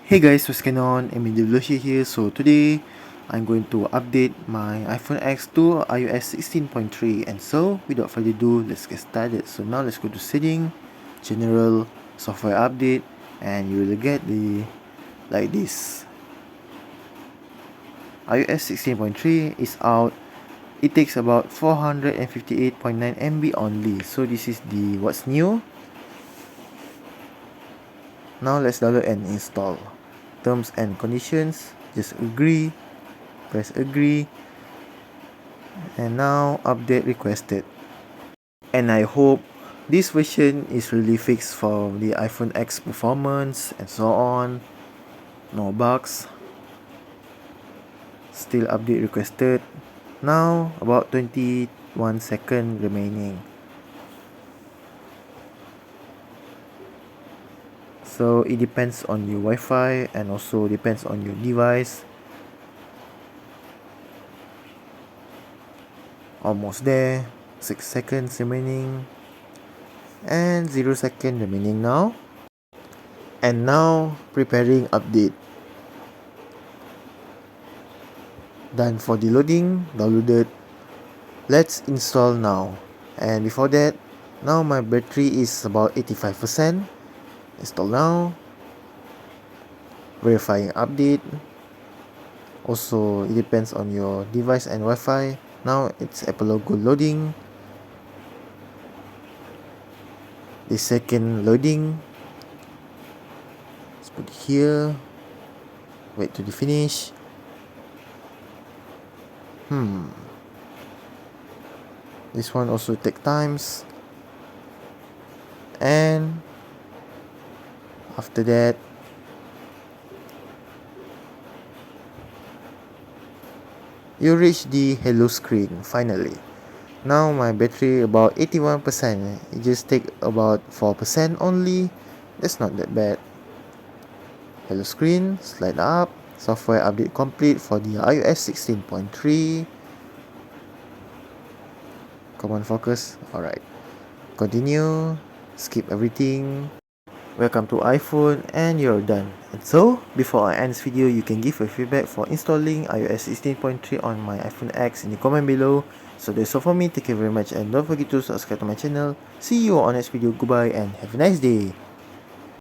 Hey guys, what's going on? I'm here. So today I'm going to update my iPhone X to iOS 16.3. And so without further ado, let's get started. So now let's go to setting, general, software update, and you will get the like this. iOS 16.3 is out. It takes about 458.9 MB only. So this is the what's new. Now let's download and install. Terms and conditions, just agree, press agree, and now update requested. And I hope this version is really fixed for the iPhone X performance and so on. No bugs. Still update requested. Now about 21 seconds remaining. So it depends on your Wi-Fi and also depends on your device. Almost there. 6 seconds remaining. And 0 second remaining now. And now preparing update. Done for the loading, downloaded. Let's install now. And before that, now my battery is about 85%. Install now. Verifying update. Also, it depends on your device and Wi-Fi. Now it's Apple logo loading. The second loading. Let's put it here. Wait to the finish. This one also take times. And after that, you reach the hello screen finally. Now my battery about 81%. It just take about 4% only. That's not that bad. Hello screen, slide up. Software update complete for the iOS 16.3. Come on, focus. Alright. Continue. Skip everything. Welcome to iPhone and you're done. And so, before I end this video, you can give a feedback for installing iOS 16.3 on my iPhone X in the comment below. So that's all for me. Thank you very much and don't forget to subscribe to my channel. See you on next video. Goodbye and have a nice day.